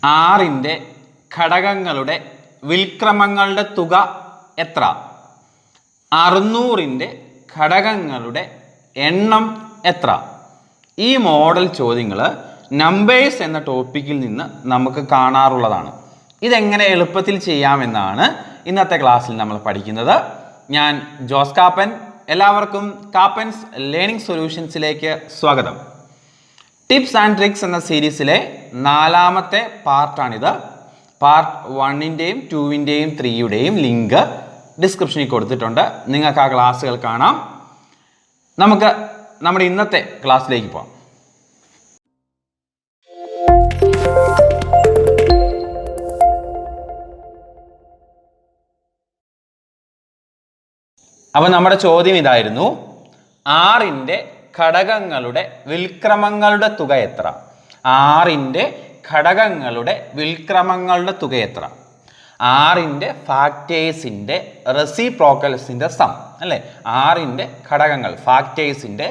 ആറിൻ്റെ ഘടകങ്ങളുടെ വിൽക്രമങ്ങളുടെ തുക എത്ര? 600ൻ്റെ ഘടകങ്ങളുടെ എണ്ണം എത്ര? ഈ മോഡൽ ചോദ്യങ്ങൾ നമ്പേഴ്സ് എന്ന ടോപ്പിക്കിൽ നിന്ന് നമുക്ക് കാണാറുള്ളതാണ്. ഇതെങ്ങനെ എളുപ്പത്തിൽ ചെയ്യാമെന്നാണ് ഇന്നത്തെ ക്ലാസ്സിൽ നമ്മൾ പഠിക്കുന്നത്. ഞാൻ ജോസ് കാപ്പൻ. എല്ലാവർക്കും കാപ്പൻസ് ലേണിംഗ് സൊല്യൂഷൻസിലേക്ക് സ്വാഗതം. ടിപ്സ് ആൻഡ് ട്രിക്സ് എന്ന സീരീസിലെ 4ാമത്തെ പാർട്ടാണിത്. പാർട്ട് 1ൻ്റെയും 2ൻ്റെയും 3യുടെയും ലിങ്ക് ഡിസ്ക്രിപ്ഷനിൽ കൊടുത്തിട്ടുണ്ട്. നിങ്ങൾക്ക് ആ ക്ലാസ്സുകൾ കാണാം. നമുക്ക് നമ്മുടെ ഇന്നത്തെ ക്ലാസ്സിലേക്ക് പോകാം. അപ്പോൾ നമ്മുടെ ചോദ്യം ഇതായിരുന്നു: ആറിൻ്റെ ഘടകങ്ങളുടെ വിൽക്രമങ്ങളുടെ തുക എത്ര? ആറിൻ്റെ ഘടകങ്ങളുടെ വിൽക്രമങ്ങളുടെ തുക എത്ര? ആറിൻ്റെ ഫാക്ടേഴ്സിൻ്റെ റെസിപ്രോക്കൽസിൻ്റെ സം അല്ലേ? ആറിൻ്റെ ഘടകങ്ങൾ ഫാക്ടേഴ്സിൻ്റെ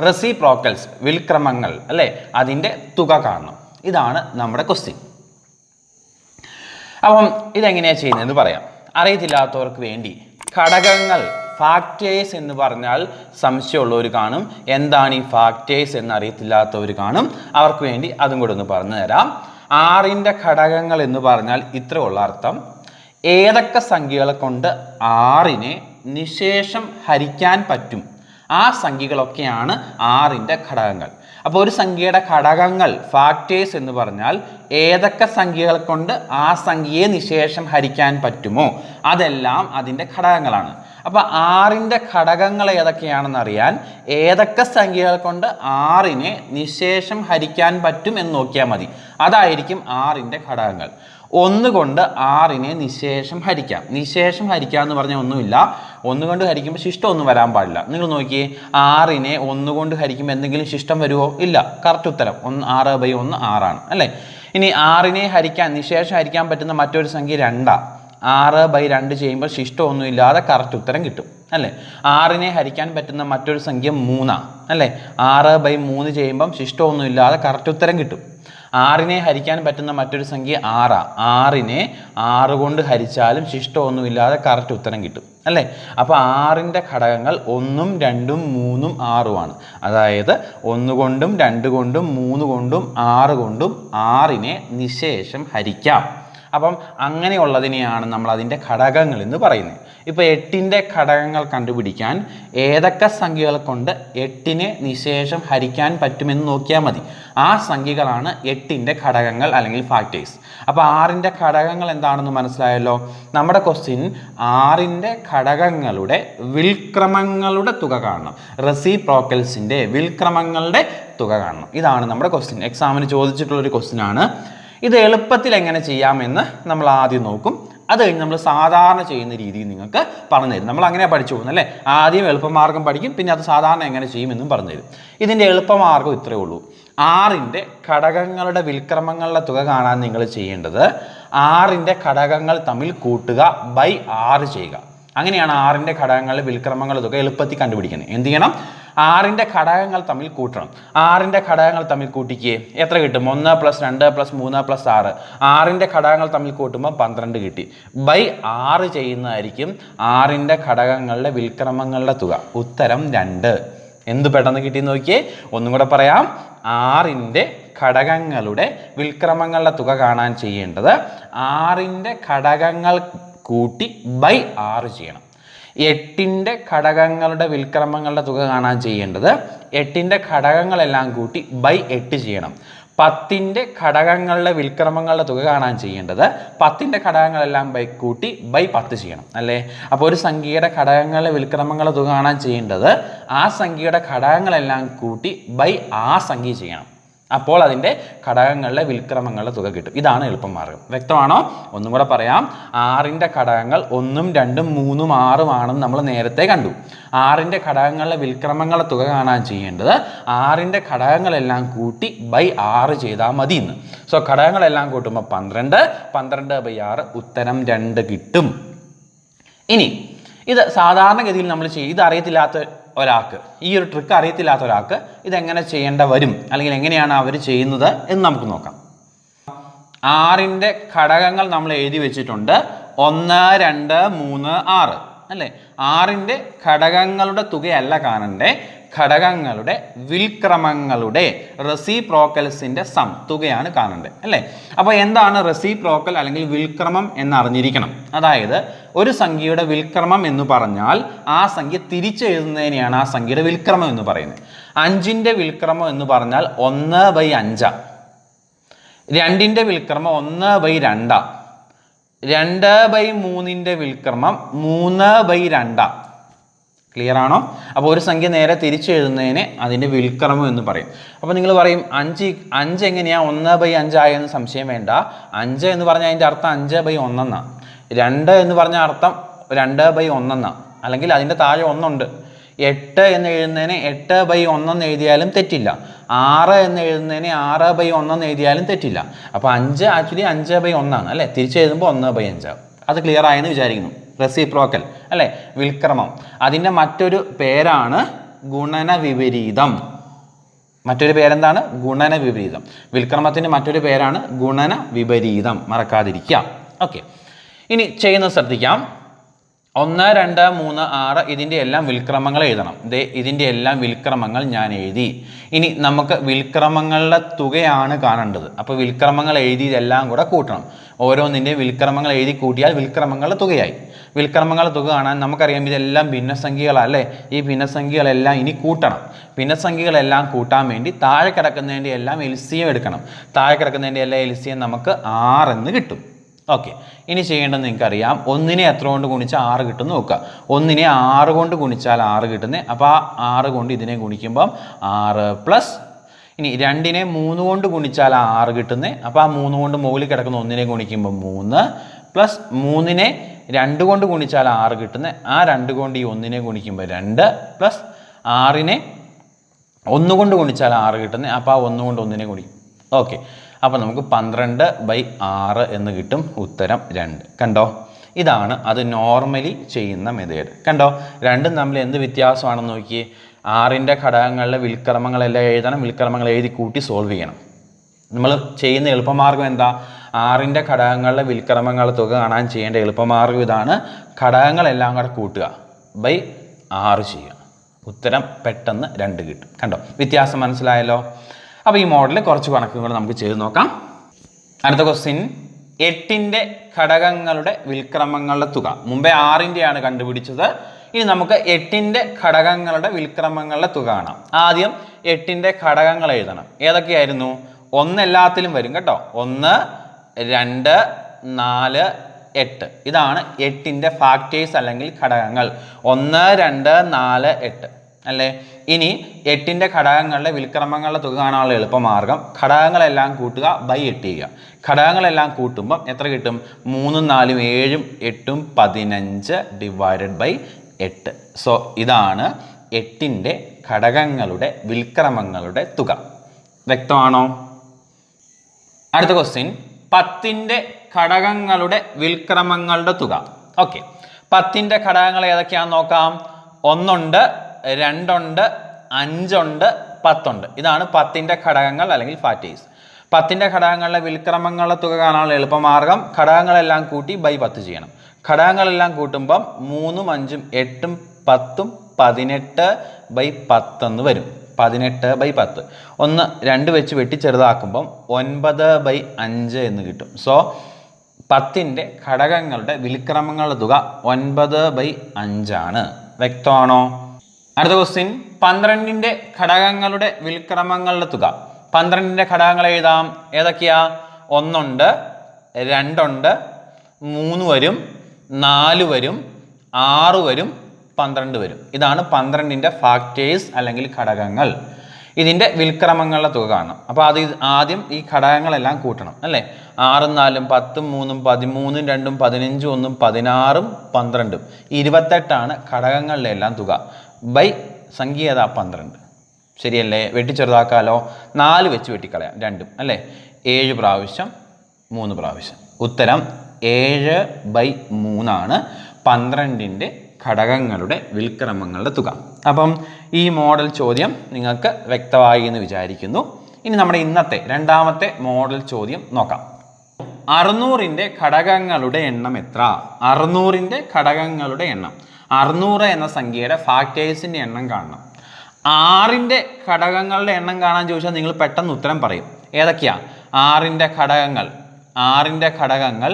റെസിപ്രോക്കൽസ് വിൽക്രമങ്ങൾ അല്ലേ, അതിൻ്റെ തുക കാണണം. ഇതാണ് നമ്മുടെ ക്വസ്റ്റ്യൻ. അപ്പം ഇതെങ്ങനെയാണ് ചെയ്യുന്നതെന്ന് പറയാം. അറിയത്തില്ലാത്തവർക്ക് വേണ്ടി ഘടകങ്ങൾ ഫാക്ടേഴ്സ് എന്ന് പറഞ്ഞാൽ സംശയമുള്ളവർ കാണും. എന്താണ് ഈ ഫാക്ടേഴ്സ് എന്ന് അറിയത്തില്ലാത്തവർ കാണും. അവർക്ക് വേണ്ടി അതും കൂടെ ഒന്ന് പറഞ്ഞു തരാം. ആറിൻ്റെ ഘടകങ്ങൾ എന്ന് പറഞ്ഞാൽ ഇത്രയുള്ള അർത്ഥം: ഏതൊക്കെ സംഖ്യകളെ കൊണ്ട് ആറിനെ നിശേഷം ഹരിക്കാൻ പറ്റും, ആ സംഖ്യകളൊക്കെയാണ് ആറിൻ്റെ ഘടകങ്ങൾ. അപ്പോൾ ഒരു സംഖ്യയുടെ ഘടകങ്ങൾ ഫാക്ടേഴ്സ് എന്ന് പറഞ്ഞാൽ ഏതൊക്കെ സംഖ്യകൾ കൊണ്ട് ആ സംഖ്യയെ നിശേഷം ഹരിക്കാൻ പറ്റുമോ അതെല്ലാം അതിൻ്റെ ഘടകങ്ങളാണ്. അപ്പോൾ ആറിൻ്റെ ഘടകങ്ങൾ ഏതൊക്കെയാണെന്ന് അറിയാൻ ഏതൊക്കെ സംഖ്യകൾ കൊണ്ട് ആറിനെ നിശേഷം ഹരിക്കാൻ പറ്റും എന്ന് നോക്കിയാൽ മതി. അതായിരിക്കും ആറിൻ്റെ ഘടകങ്ങൾ. 1 കൊണ്ട് ആറിനെ നിശേഷം ഹരിക്കാം. നിശേഷം ഹരിക്കുക എന്ന് പറഞ്ഞാൽ ഒന്നുമില്ല. 1 കൊണ്ട് ഹരിക്കുമ്പോൾ ശിഷ്ടം ഒന്നും വരാൻ പാടില്ല. നിങ്ങൾ നോക്കിയേ, 6നെ 1 കൊണ്ട് ഹരിക്കുമ്പോൾ എന്തെങ്കിലും ശിഷ്ടം വരുമോ? ഇല്ല. കറക്റ്റ് ഉത്തരം 6/1 6ആണ് അല്ലേ? ഇനി 6നെ ഹരിക്കാൻ നിശേഷം ഹരിക്കാൻ പറ്റുന്ന മറ്റൊരു സംഖ്യ 2. 6/2 ചെയ്യുമ്പോൾ ശിഷ്ടമൊന്നും ഇല്ലാതെ കറക്റ്റ് ഉത്തരം കിട്ടും അല്ലേ? 6നെ ഹരിക്കാൻ പറ്റുന്ന മറ്റൊരു സംഖ്യ 3 അല്ലേ? 6/3 ചെയ്യുമ്പം ശിഷ്ടമൊന്നും ഇല്ലാതെ കറക്റ്റ് ഉത്തരം കിട്ടും. 6നെ ഹരിക്കാൻ പറ്റുന്ന മറ്റൊരു സംഖ്യ 6. 6നെ 6 കൊണ്ട് ഹരിച്ചാലും ശിഷ്ടമൊന്നും ഇല്ലാതെ കറക്റ്റ് ഉത്തരം കിട്ടും അല്ലേ? അപ്പോൾ 6ൻ്റെ ഘടകങ്ങൾ 1, 2, 3, 6 അതായത് 1 കൊണ്ടും 2 കൊണ്ടും 3 കൊണ്ടും 6 കൊണ്ടും 6നെ നിശേഷം ഹരിക്കാം. അപ്പം അങ്ങനെയുള്ളതിനെയാണ് നമ്മൾ അതിൻ്റെ ഘടകങ്ങൾ എന്ന് പറയുന്നത്. ഇപ്പോൾ 8ൻ്റെ ഘടകങ്ങൾ കണ്ടുപിടിക്കാൻ ഏതൊക്കെ സംഖ്യകൾ കൊണ്ട് 8നെ നിശേഷം ഹരിക്കാൻ പറ്റുമെന്ന് നോക്കിയാൽ മതി. ആ സംഖ്യകളാണ് 8ൻ്റെ ഘടകങ്ങൾ അല്ലെങ്കിൽ ഫാക്ടേഴ്സ്. അപ്പോൾ 6ൻ്റെ ഘടകങ്ങൾ എന്താണെന്ന് മനസ്സിലായല്ലോ. നമ്മുടെ ക്വസ്റ്റ്യൻ 6ൻ്റെ ഘടകങ്ങളുടെ വിൽക്രമങ്ങളുടെ തുക കാണണം. റെസിപ്രോക്കൽസിൻ്റെ വിൽക്രമങ്ങളുടെ തുക കാണണം. ഇതാണ് നമ്മുടെ ക്വസ്റ്റ്യൻ. എക്സാമിന് ചോദിച്ചിട്ടുള്ളൊരു ക്വസ്റ്റ്യൻ ആണ്. ഇത് എളുപ്പത്തിൽ എങ്ങനെ ചെയ്യാമെന്ന് നമ്മൾ ആദ്യം നോക്കും. അത് കഴിഞ്ഞ് നമ്മൾ സാധാരണ ചെയ്യുന്ന രീതിയിൽ നിങ്ങൾക്ക് പറഞ്ഞു തരും. നമ്മൾ അങ്ങനെ പഠിച്ചു പോകുന്നത് അല്ലേ? ആദ്യം എളുപ്പമാർഗ്ഗം പഠിക്കും, പിന്നെ അത് സാധാരണ എങ്ങനെ ചെയ്യുമെന്നും പറഞ്ഞു തരും. ഇതിൻ്റെ എളുപ്പമാർഗ്ഗം ഇത്രയേ ഉള്ളൂ. 6ൻ്റെ ഘടകങ്ങളുടെ വിൽക്രമങ്ങളുടെ തുക കാണാൻ നിങ്ങൾ ചെയ്യേണ്ടത് 6ൻ്റെ ഘടകങ്ങൾ തമ്മിൽ കൂട്ടുക ബൈ 6 ചെയ്യുക. അങ്ങനെയാണ് 6ൻ്റെ ഘടകങ്ങളുടെ വിൽക്രമങ്ങളുടെ തുക എളുപ്പത്തിൽ കണ്ടുപിടിക്കുന്നത്. എന്ത് ചെയ്യണം? 6ൻ്റെ ഘടകങ്ങൾ തമ്മിൽ കൂട്ടണം. 6ൻ്റെ ഘടകങ്ങൾ തമ്മിൽ കൂട്ടിക്കേ എത്ര കിട്ടും? 1 + 2 + 3 + 6. 6ൻ്റെ ഘടകങ്ങൾ തമ്മിൽ കൂട്ടുമ്പോൾ 12 കിട്ടി. ബൈ 6 ചെയ്യുന്നതായിരിക്കും 6ൻ്റെ ഘടകങ്ങളുടെ വിൽക്രമങ്ങളുടെ തുക. ഉത്തരം 2. എന്ത് പെട്ടെന്ന് കിട്ടിയെന്ന് നോക്കിയേ. ഒന്നും കൂടെ പറയാം. 6ൻ്റെ ഘടകങ്ങളുടെ വിൽക്രമങ്ങളുടെ തുക കാണാൻ ചെയ്യേണ്ടത് 6ൻ്റെ ഘടകങ്ങൾ കൂട്ടി ബൈ 6 ചെയ്യണം. 8ൻ്റെ ഘടകങ്ങളുടെ വിൽക്രമങ്ങളുടെ തുക കാണാൻ ചെയ്യേണ്ടത് 8ൻ്റെ ഘടകങ്ങളെല്ലാം കൂട്ടി ബൈ 8 ചെയ്യണം. 10ൻ്റെ ഘടകങ്ങളുടെ വിൽക്രമങ്ങളുടെ തുക കാണാൻ ചെയ്യേണ്ടത് 10ൻ്റെ ഘടകങ്ങളെല്ലാം കൂട്ടി ബൈ 10 ചെയ്യണം അല്ലേ? അപ്പോൾ ഒരു സംഖ്യയുടെ ഘടകങ്ങളുടെ വിൽക്രമങ്ങളുടെ തുക കാണാൻ ചെയ്യേണ്ടത് ആ സംഖ്യയുടെ ഘടകങ്ങളെല്ലാം കൂട്ടി ബൈ ആ സംഖ്യ ചെയ്യണം. അപ്പോൾ അതിൻ്റെ ഘടകങ്ങളുടെ വിൽക്രമങ്ങളുടെ തുക കിട്ടും. ഇതാണ് എളുപ്പമാർഗ്ഗം. വ്യക്തമാണോ? ഒന്നും കൂടെ പറയാം. 6ൻ്റെ ഘടകങ്ങൾ 1, 2, 3, 6 ആണെന്ന് നമ്മൾ നേരത്തെ കണ്ടു. 6ൻ്റെ ഘടകങ്ങളുടെ വിൽക്രമങ്ങളുടെ തുക കാണാൻ ചെയ്യേണ്ടത് 6ൻ്റെ ഘടകങ്ങളെല്ലാം കൂട്ടി ബൈ 6 ചെയ്താൽ മതി എന്ന്. സോ ഘടകങ്ങളെല്ലാം കൂട്ടുമ്പോൾ 12, 12/6 ഉത്തരം 2 കിട്ടും. ഇനി ഇത് സാധാരണഗതിയിൽ നമ്മൾ ചെയ്യും. ഇത് അറിയത്തില്ലാത്ത ഒരാൾക്ക്, ഈ ഒരു ട്രിക്ക് അറിയത്തില്ലാത്ത ഒരാൾക്ക് ഇതെങ്ങനെ ചെയ്യേണ്ട വരും, അല്ലെങ്കിൽ എങ്ങനെയാണ് അവർ ചെയ്യുന്നത് എന്ന് നമുക്ക് നോക്കാം. ആറിൻ്റെ ഘടകങ്ങൾ നമ്മൾ എഴുതി വെച്ചിട്ടുണ്ട് 1 2 3 6 അല്ലേ. ആറിൻ്റെ ഘടകങ്ങളുടെ തുകയല്ല കാണണ്ടേ, ഘടകങ്ങളുടെ വിൽക്രമങ്ങളുടെ റെസിപ്രോക്കൽസിൻ്റെ സം തുകയാണ് കാണേണ്ടത് അല്ലേ. അപ്പോൾ എന്താണ് റെസിപ്രോക്കൽ അല്ലെങ്കിൽ വിൽക്രമം എന്ന് അറിഞ്ഞിരിക്കണം. അതായത് ഒരു സംഖ്യയുടെ വിൽക്രമം എന്ന് പറഞ്ഞാൽ ആ സംഖ്യ തിരിച്ചെഴുതുന്നതിനെയാണ് ആ സംഖ്യയുടെ വിൽക്രമം എന്ന് പറയുന്നത്. 5ൻ്റെ വിൽക്രമം എന്ന് പറഞ്ഞാൽ 1/5. 2ൻ്റെ വിൽക്രമം 1/2. 2/3ൻ്റെ വിൽക്രമം 3/2. ക്ലിയർ ആണോ? അപ്പോൾ ഒരു സംഖ്യ നേരെ തിരിച്ചെഴുതുന്നതിന് അതിൻ്റെ വിൽക്രമം എന്ന് പറയും. അപ്പോൾ നിങ്ങൾ പറയും 5 എങ്ങനെയാണ് 1/5 ആയെന്ന് സംശയം വേണ്ട. 5 എന്ന് പറഞ്ഞാൽ അതിൻ്റെ അർത്ഥം 5/1 എന്നാണ്. 2 എന്ന് പറഞ്ഞ അർത്ഥം 2/1 എന്നാണ്, അല്ലെങ്കിൽ അതിൻ്റെ താഴെ 1 ഉണ്ട്. 8 എന്ന് എഴുതുന്നതിന് 8/1 എന്ന് എഴുതിയാലും തെറ്റില്ല. 6 എന്ന് എഴുതുന്നതിന് 6/1 എന്ന് എഴുതിയാലും തെറ്റില്ല. അപ്പോൾ 5 ആക്ച്വലി 5/1 ആണ് അല്ലേ. തിരിച്ചെഴുതുമ്പോൾ 1/5. അത് ക്ലിയർ ആയെന്ന് വിചാരിക്കുന്നു. റെസിപ്രോക്കൽ അല്ലേ, വിൽക്രമം. അതിൻ്റെ മറ്റൊരു പേരാണ് ഗുണന വിപരീതം. മറ്റൊരു പേരെന്താണ്? ഗുണന വിപരീതം. വിൽക്രമത്തിൻ്റെ മറ്റൊരു പേരാണ് ഗുണന വിപരീതം, മറക്കാതിരിക്കുക. ഓക്കെ, ഇനി ചെയ്യുന്നത് ശ്രദ്ധിക്കാം. 1 2 3 6 ഇതിൻ്റെ എല്ലാം വിൽക്രമങ്ങൾ എഴുതണം. ഇതിൻ്റെ എല്ലാം വിൽക്രമങ്ങൾ ഞാൻ എഴുതി. ഇനി നമുക്ക് വിൽക്രമങ്ങളുടെ തുകയാണ് കാണേണ്ടത്. അപ്പോൾ വിൽക്രമങ്ങൾ എഴുതി ഇതെല്ലാം കൂടെ കൂട്ടണം. ഓരോന്നിൻ്റെ വിൽക്രമങ്ങൾ എഴുതി കൂട്ടിയാൽ വിൽക്രമങ്ങളുടെ തുകയായി. വിൽക്രമങ്ങളുടെ തുക കാണാൻ നമുക്കറിയാം ഇതെല്ലാം ഭിന്നസംഖ്യകളല്ലേ. ഈ ഭിന്നസംഖ്യകളെല്ലാം ഇനി കൂട്ടണം. ഭിന്നസംഖ്യകളെല്ലാം കൂട്ടാൻ വേണ്ടി താഴെ കിടക്കുന്നതിൻ്റെ എല്ലാം LCM എടുക്കണം. താഴെ കിടക്കുന്നതിൻ്റെ എല്ലാം LCM നമുക്ക് 6 എന്ന് കിട്ടും. ഓക്കെ, ഇനി ചെയ്യേണ്ടത് നിങ്ങൾക്കറിയാം. 1നെ എത്ര കൊണ്ട് ഗുണിച്ചാൽ 6 കിട്ടും നോക്കുക. 1നെ 6 കൊണ്ട് ഗുണിച്ചാൽ 6 കിട്ടുന്നത്. അപ്പോൾ ആ 6 കൊണ്ട് ഇതിനെ ഗുണിക്കുമ്പം 6 പ്ലസ്, ഇനി 2നെ 3 കൊണ്ട് ഗുണിച്ചാൽ 6 കിട്ടുന്നത്. അപ്പോൾ ആ 3 കൊണ്ട് മുകളിൽ കിടക്കുന്ന 1നെ ഗുണിക്കുമ്പോൾ 3 പ്ലസ് 3നെ 2 കൊണ്ട് ഗുണിച്ചാൽ 6 കിട്ടുന്നത്. ആ 2 കൊണ്ട് ഈ 1നെ ഗുണിക്കുമ്പോൾ 2 പ്ലസ് 6നെ 1 കൊണ്ട് ഗുണിച്ചാൽ 6 കിട്ടുന്നത്. അപ്പോൾ ആ 1 കൊണ്ട് 1നെ ഗുണിക്കും. ഓക്കെ, അപ്പോൾ നമുക്ക് 12/6 എന്ന് കിട്ടും. ഉത്തരം 2. കണ്ടോ, ഇതാണ് അത് നോർമലി ചെയ്യുന്ന മെത്തേഡ്. കണ്ടോ, രണ്ടും തമ്മിൽ എന്ത് വ്യത്യാസമാണെന്ന് നോക്കിയേ. 6ൻ്റെ ഘടകങ്ങളിലെ വിൽക്രമങ്ങളെല്ലാം എഴുതണം, വിൽക്രമങ്ങൾ എഴുതി കൂട്ടി സോൾവ് ചെയ്യണം. നമ്മൾ ചെയ്യുന്ന എളുപ്പമാർഗ്ഗം എന്താ? 6ൻ്റെ ഘടകങ്ങളിലെ വിൽക്രമങ്ങളുടെ തുക കാണാൻ ചെയ്യേണ്ട എളുപ്പമാർഗ്ഗം ഇതാണ്. ഘടകങ്ങളെല്ലാം കൂടെ കൂട്ടുക, ബൈ 6 ചെയ്യുക. ഉത്തരം പെട്ടെന്ന് 2 കിട്ടും. കണ്ടോ, വ്യത്യാസം മനസ്സിലായല്ലോ. അപ്പോൾ ഈ മോഡലിൽ കുറച്ച് കണക്കുകൾ നമുക്ക് ചെയ്ത് നോക്കാം. അടുത്ത ക്വസ്റ്റ്യൻ, 8ൻ്റെ ഘടകങ്ങളുടെ വിൽക്രമങ്ങളുടെ തുക. മുമ്പേ 6ൻ്റെയാണ് കണ്ടുപിടിച്ചത്. ഇനി നമുക്ക് 8ൻ്റെ ഘടകങ്ങളുടെ വിൽക്രമങ്ങളുടെ തുക കാണാം. ആദ്യം 8ൻ്റെ ഘടകങ്ങൾ എഴുതണം. ഏതൊക്കെയായിരുന്നു? 1 എല്ലാത്തിലും വരും കേട്ടോ. 1 2 4 8. ഇതാണ് 8ൻ്റെ ഫാക്ടേഴ്സ് അല്ലെങ്കിൽ ഘടകങ്ങൾ. 1 2 4 8 അല്ലേ. ഇനി 8ൻ്റെ ഘടകങ്ങളുടെ വിൽക്രമങ്ങളുടെ തുക കാണാനുള്ള എളുപ്പമാർഗ്ഗം ഘടകങ്ങളെല്ലാം കൂട്ടുക, ബൈ 8 ചെയ്യുക. ഘടകങ്ങളെല്ലാം കൂട്ടുമ്പം എത്ര കിട്ടും? 3 4 7 8 15 ഡിവൈഡഡ് ബൈ 8. സോ ഇതാണ് 8ൻ്റെ ഘടകങ്ങളുടെ വിൽക്രമങ്ങളുടെ തുക. വ്യക്തമാണോ? അടുത്ത ക്വസ്റ്റ്യൻ, 10ൻ്റെ ഘടകങ്ങളുടെ വിൽക്രമങ്ങളുടെ തുക. ഓക്കെ, 10ൻ്റെ ഘടകങ്ങൾ ഏതൊക്കെയാണെന്ന് നോക്കാം. 1 ഉണ്ട്, 2 ഉണ്ട്, 5 ഉണ്ട്, 10 ഉണ്ട്. ഇതാണ് 10ൻ്റെ ഘടകങ്ങൾ അല്ലെങ്കിൽ ഫാക്ടേഴ്സ്. 10ൻ്റെ ഘടകങ്ങളുടെ വിൽക്രമങ്ങളുടെ തുക കാണാനുള്ള എളുപ്പമാർഗ്ഗം ഘടകങ്ങളെല്ലാം കൂട്ടി ബൈ 10 ചെയ്യണം. ഘടകങ്ങളെല്ലാം കൂട്ടുമ്പം 3 5 8 10 18 ബൈ 10 എന്ന് വരും. 18 ബൈ 10. 1 2 വെച്ച് വെട്ടി ചെറുതാക്കുമ്പം 9 ബൈ 5 എന്ന് കിട്ടും. സോ 10ൻ്റെ ഘടകങ്ങളുടെ വിൽക്രമങ്ങളുടെ തുക 9 ബൈ 5 ആണ്. വ്യക്തമാണോ? അടുത്ത ക്വസ്റ്റ്യൻ, 12ൻ്റെ ഘടകങ്ങളുടെ വിൽക്രമങ്ങളുടെ തുക. 12ൻ്റെ ഘടകങ്ങൾ എഴുതാം. ഏതൊക്കെയാ? 1 ഉണ്ട്, 2 ഉണ്ട്, 3 വരും, 4 വരും, 6 വരും, 12 വരും. ഇതാണ് 12ൻ്റെ ഫാക്ടേഴ്സ് അല്ലെങ്കിൽ ഘടകങ്ങൾ. ഇതിൻ്റെ വിൽക്രമങ്ങളുടെ തുക കാണണം. അപ്പോൾ അത് ആദ്യം ഈ ഘടകങ്ങളെല്ലാം കൂട്ടണം അല്ലേ. 6 4 10 3 13 2 15 1 16 12 28 ഘടകങ്ങളുടെ എല്ലാം തുക. ബൈ സംഖ്യ ഏതാ? 12. ശരിയല്ലേ? വെട്ടിച്ചെറുതാക്കാലോ. 4 വെച്ച് വെട്ടിക്കളയാം, 2 അല്ലേ. 7 പ്രാവശ്യം 3 പ്രാവശ്യം. ഉത്തരം 7 ബൈ 3 12ൻ്റെ ഘടകങ്ങളുടെ വിൽക്രമങ്ങളുടെ തുക. അപ്പം ഈ മോഡൽ ചോദ്യം നിങ്ങൾക്ക് വ്യക്തമായി എന്ന് വിചാരിക്കുന്നു. ഇനി നമ്മുടെ ഇന്നത്തെ രണ്ടാമത്തെ മോഡൽ ചോദ്യം നോക്കാം. 600ന്റെ ഘടകങ്ങളുടെ എണ്ണം എത്ര? 600ന്റെ ഘടകങ്ങളുടെ എണ്ണം. 600 എന്ന സംഖ്യയുടെ ഫാക്ടേഴ്സിന്റെ എണ്ണം കാണണം. 6ന്റെ ഘടകങ്ങളുടെ എണ്ണം കാണാൻ ചോദിച്ചാൽ നിങ്ങൾ പെട്ടെന്ന് ഉത്തരം പറയും. ഏതൊക്കെയാ 6ന്റെ ഘടകങ്ങൾ? 6ന്റെ ഘടകങ്ങൾ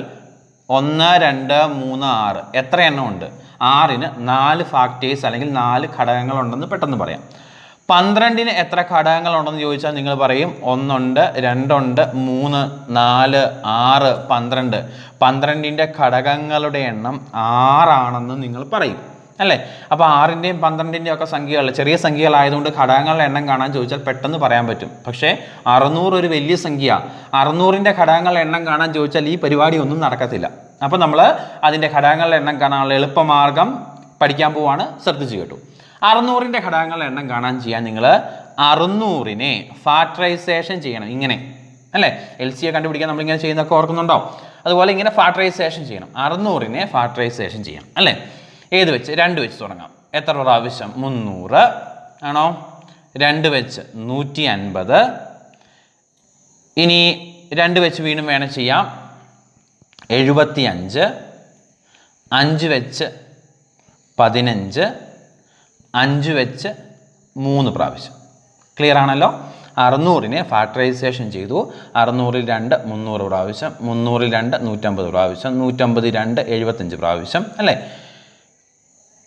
1, 2, 3, 6. എത്ര എണ്ണം ഉണ്ട്? 6ന് 4 ഫാക്ടേഴ്സ് അല്ലെങ്കിൽ 4 ഘടകങ്ങൾ ഉണ്ടെന്ന് പെട്ടെന്ന് പറയാം. 12ന് എത്ര ഘടകങ്ങൾ ഉണ്ടെന്ന് ചോദിച്ചാൽ നിങ്ങൾ പറയും 1 ഉണ്ട്, 2 ഉണ്ട്, 3, 4, 6, 12. 12ന്റെ ഘടകങ്ങളുടെ എണ്ണം 6 ആണെന്ന് നിങ്ങൾ പറയും അല്ലേ? അപ്പോൾ 6ന്റെയും 12ന്റെയും ഒക്കെ സംഖ്യകൾ ചെറിയ സംഖ്യകളായതുകൊണ്ട് ഘടകങ്ങളുടെ എണ്ണം കാണാൻ ചോദിച്ചാൽ പെട്ടെന്ന് പറയാൻ പറ്റും. പക്ഷേ 600 ഒരു വലിയ സംഖ്യ. 600ന്റെ ഘടകങ്ങളുടെ എണ്ണം കാണാൻ ചോദിച്ചാൽ ഈ പരിപാടി ഒന്നും നടക്കത്തില്ല. അപ്പോൾ നമ്മൾ അതിൻ്റെ ഘടകങ്ങളുടെ എണ്ണം കാണാനുള്ള എളുപ്പമാർഗം പഠിക്കാൻ പോവാണ്. ശ്രദ്ധിച്ചു കേട്ടു. 600ന്റെ ഘടകങ്ങളുടെ എണ്ണം കാണാൻ ചെയ്യാൻ നിങ്ങൾ 600നെ ഫാക്ടറൈസേഷൻ ചെയ്യണം. ഇങ്ങനെ അല്ലേ? LCA കണ്ടുപിടിക്കാൻ നമ്മളിങ്ങനെ ചെയ്യുന്നതൊക്കെ ഓർക്കുന്നുണ്ടോ? അതുപോലെ ഇങ്ങനെ ഫാക്ടറൈസേഷൻ ചെയ്യണം. 600നെ ഫാക്ടറൈസേഷൻ ചെയ്യണം അല്ലേ? ഏത് വെച്ച്? 2 വെച്ച് തുടങ്ങാം. എത്ര പ്രാവശ്യം? 300 ആണോ? 2 വെച്ച് 150. ഇനി 2 വെച്ച് വീണ്ടും വേണം ചെയ്യാം. 75. 5 വെച്ച് 15. 5 വെച്ച് 3 പ്രാവശ്യം. ക്ലിയർ ആണല്ലോ? 600നെ ഫാക്ടറൈസേഷൻ ചെയ്തു. 600ൽ 2 300 പ്രാവശ്യം, 300ൽ 2 150 പ്രാവശ്യം, 150ൽ 2 75 പ്രാവശ്യം അല്ലേ?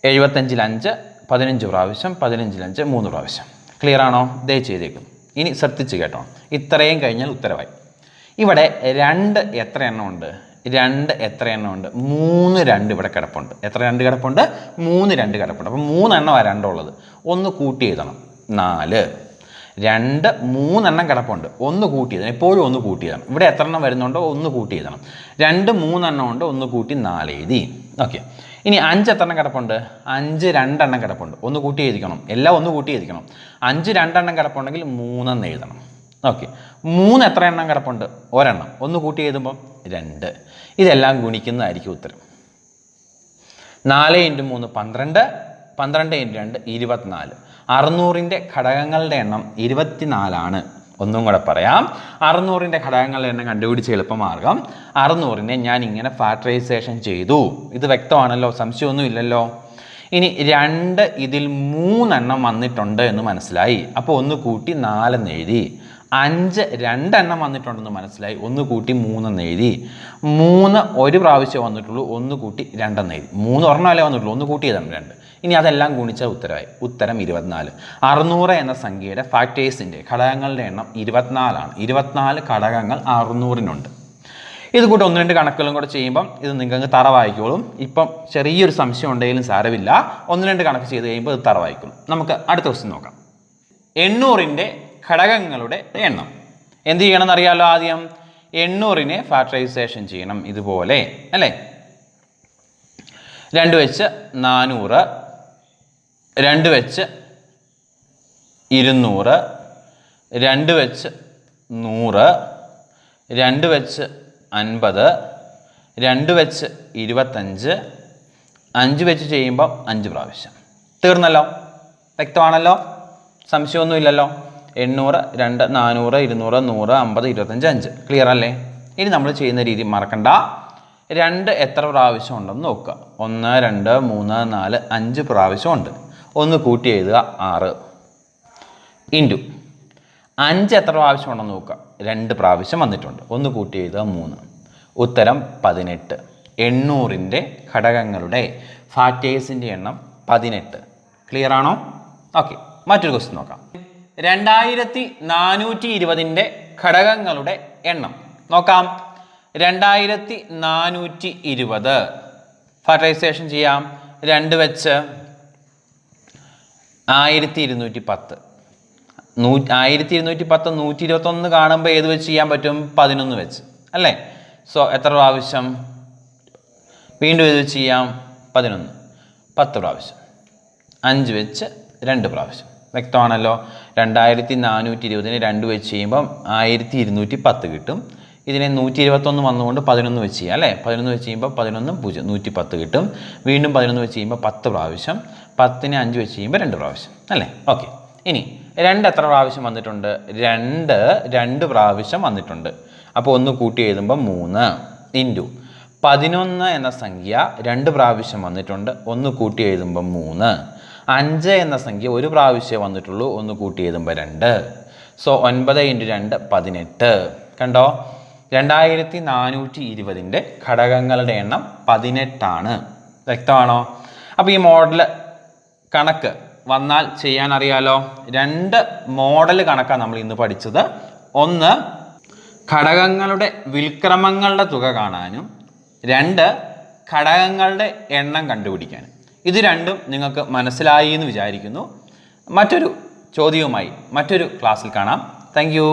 75ൽ 5 15 പ്രാവശ്യം, 15ൽ 5 3 പ്രാവശ്യം. ക്ലിയർ ആണോ? ദേ ചെയ്തേക്കും. ഇനി ശ്രദ്ധിച്ച് കേട്ടോ. ഇത്രയും കഴിഞ്ഞാൽ ഉത്തരവായി. ഇവിടെ 2 എത്ര എണ്ണം ഉണ്ട്? 2 എത്ര എണ്ണം ഉണ്ട്? 3 2 ഇവിടെ കിടപ്പുണ്ട്. എത്ര 2 കിടപ്പുണ്ട്? 3 2 കിടപ്പുണ്ട്. അപ്പോൾ 3 എണ്ണമാണ് 2 ഉള്ളത്. ഒന്ന് കൂട്ടി എഴുതണം. 4. 2 3 എണ്ണം കിടപ്പുണ്ട്. ഒന്ന് കൂട്ടി എഴുതണം. എപ്പോഴും ഒന്ന് കൂട്ടി എഴുതണം. ഇവിടെ എത്ര എണ്ണം വരുന്നുണ്ടോ ഒന്ന് കൂട്ടി എഴുതണം. 2 3 എണ്ണം ഉണ്ട്. ഒന്ന് കൂട്ടി 4 എഴുതി. ഓക്കെ. ഇനി 5 എത്ര എണ്ണം കിടപ്പുണ്ട്? 5 2 എണ്ണം കിടപ്പുണ്ട്. ഒന്ന് കൂട്ടി എഴുതിക്കണം. എല്ലാം ഒന്ന് കൂട്ടി എഴുതിക്കണം. 5 2 എണ്ണം കിടപ്പുണ്ടെങ്കിൽ 3 എന്ന് എഴുതണം. ഓക്കെ. 3 എത്ര എണ്ണം കിടപ്പുണ്ട്? ഒരെണ്ണം. ഒന്ന് കൂട്ടി എഴുതുമ്പോൾ 2. ഇതെല്ലാം ഗുണിക്കുന്നതായിരിക്കും ഉത്തരം. 4 × 3 12, 12 × 2 24. 600ന്റെ ഘടകങ്ങളുടെ എണ്ണം 24 ഒന്നും കൂടെ പറയാം. 600ന്റെ ഘടകങ്ങളുടെ എണ്ണം കണ്ടുപിടിച്ച എളുപ്പമാർഗം 600നെ ഞാൻ ഇങ്ങനെ ഫാക്ടറൈസേഷൻ ചെയ്തു. ഇത് വ്യക്തമാണല്ലോ? സംശയമൊന്നും ഇല്ലല്ലോ? ഇനി 2 ഇതിൽ 3 എണ്ണം വന്നിട്ടുണ്ട് എന്ന് മനസ്സിലായി. അപ്പോൾ ഒന്ന് കൂട്ടി 4 എന്ന് എഴുതി. 5 2 എണ്ണം വന്നിട്ടുണ്ടെന്ന് മനസ്സിലായി. ഒന്ന് കൂട്ടി 3 എന്ന് എഴുതി. 3 ഒരു പ്രാവശ്യം വന്നിട്ടുള്ളൂ. ഒന്ന് കൂട്ടി 2 എന്ന് എഴുതി. 3 ഒരെണ്ണമല്ലേ വന്നിട്ടുള്ളൂ. ഒന്ന് കൂട്ടി എഴുതണം 2. ഇനി അതെല്ലാം ഗുണിച്ച ഉത്തരമായി. ഉത്തരം 24. 600 എന്ന സംഖ്യയുടെ ഫാക്ടേഴ്സിൻ്റെ ഘടകങ്ങളുടെ എണ്ണം 24 ആണ്. 24 ഘടകങ്ങൾ 600-നുണ്ട്. ഇത് കൂട്ടി 1-2 കണക്കുകളും കൂടെ ചെയ്യുമ്പം ഇത് നിങ്ങൾക്ക് തറ വായിക്കോളും. ഇപ്പം ചെറിയൊരു സംശയം ഉണ്ടെങ്കിലും സാരമില്ല. 1-2 കണക്ക് ചെയ്ത് കഴിയുമ്പോൾ ഇത് തറ വായിക്കോളും. നമുക്ക് അടുത്ത ക്വസ്റ്റ്യൻ നോക്കാം. 800ന്റെ ഘടകങ്ങളുടെ എണ്ണം എന്ത് ചെയ്യണം എന്നറിയാമല്ലോ? ആദ്യം 800നെ ഫാക്ടറൈസേഷൻ ചെയ്യണം. ഇതുപോലെ അല്ലേ? 2 വെച്ച് 400, 2 വെച്ച് 200, 2 വെച്ച് 100, 2 വെച്ച് 50, 2 വെച്ച് 25, 5 വെച്ച് ചെയ്യുമ്പോൾ 5 പ്രാവശ്യം. തീർന്നല്ലോ? വ്യക്തമാണല്ലോ? സംശയമൊന്നുമില്ലല്ലോ? 800, 2, 400, 200, 100, 50, 25, 5. ക്ലിയർ അല്ലേ? ഇനി നമ്മൾ ചെയ്യുന്ന രീതി മറക്കണ്ട. 2 എത്ര പ്രാവശ്യം ഉണ്ടെന്ന് നോക്കുക. 1 2 3 4 5 പ്രാവശ്യം ഉണ്ട്. ഒന്ന് കൂട്ടി എഴുതുക 6 ഇൻറ്റു 5 എത്ര പ്രാവശ്യം ഉണ്ടെന്ന് നോക്കുക. 2 പ്രാവശ്യം വന്നിട്ടുണ്ട്. ഒന്ന് കൂട്ടി എഴുതുക 3. ഉത്തരം 18. 800ന്റെ ഘടകങ്ങളുടെ ഫാക്ടേഴ്സിൻ്റെ എണ്ണം 18. ക്ലിയർ ആണോ? ഓക്കെ. മറ്റൊരു ക്വസ്റ്റ്യൻ നോക്കാം. 2420ന്റെ ഘടകങ്ങളുടെ എണ്ണം നോക്കാം. 2420 ഫാക്ടറൈസേഷൻ ചെയ്യാം. 2 വെച്ച് 1210. 1210 121 കാണുമ്പോൾ ഏത് വെച്ച് ചെയ്യാൻ പറ്റും? 11 വെച്ച് അല്ലേ? സോ എത്ര പ്രാവശ്യം? വീണ്ടും ഏത് വെച്ച് ചെയ്യാം? 11. 10 പ്രാവശ്യം. 5 വെച്ച് 2 പ്രാവശ്യം. വ്യക്തമാണല്ലോ? 2420നെ 2 വെച്ച് ചെയ്യുമ്പം 1210 കിട്ടും. ഇതിനെ 121 വന്നുകൊണ്ട് 11 വെച്ച് ചെയ്യാം അല്ലേ? 11 വെച്ച് ചെയ്യുമ്പോൾ 11 0 110 കിട്ടും. വീണ്ടും 11 വെച്ച് ചെയ്യുമ്പോൾ 10 പ്രാവശ്യം. 10നെ 5 വെച്ച് ചെയ്യുമ്പോൾ 2 പ്രാവശ്യം അല്ലേ? ഓക്കെ. ഇനി 2 എത്ര പ്രാവശ്യം വന്നിട്ടുണ്ട്? 2 പ്രാവശ്യം വന്നിട്ടുണ്ട്. അപ്പോൾ 1 കൂട്ടി എഴുതുമ്പോൾ 3 ഇൻറ്റു 11 എന്ന സംഖ്യ 2 പ്രാവശ്യം വന്നിട്ടുണ്ട്, 1 കൂട്ടി എഴുതുമ്പോൾ 3. 5 എന്ന സംഖ്യ 1 പ്രാവശ്യം വന്നിട്ടുള്ളൂ, 1 കൂട്ടി എഴുതുമ്പോൾ 2. So 9 into 2 18. കണ്ടോ, 2420 ഘടകങ്ങളുടെ എണ്ണം 18. വ്യക്തമാണോ? അപ്പോൾ ഈ മോഡൽ കണക്ക് വന്നാൽ ചെയ്യാൻ അറിയാലോ. 2 മോഡൽ കണക്കാണ് നമ്മൾ ഇന്ന് പഠിച്ചത്. ഒന്ന്, ഘടകങ്ങളുടെ വിൽക്രമങ്ങളുടെ തുക കാണാനും 2 ഘടകങ്ങളുടെ എണ്ണം കണ്ടുപിടിക്കാനും. ഇത് രണ്ടും നിങ്ങൾക്ക് മനസ്സിലായി എന്ന് വിചാരിക്കുന്നു. മറ്റൊരു ചോദ്യവുമായി മറ്റൊരു ക്ലാസ്സിൽ കാണാം. Thank you.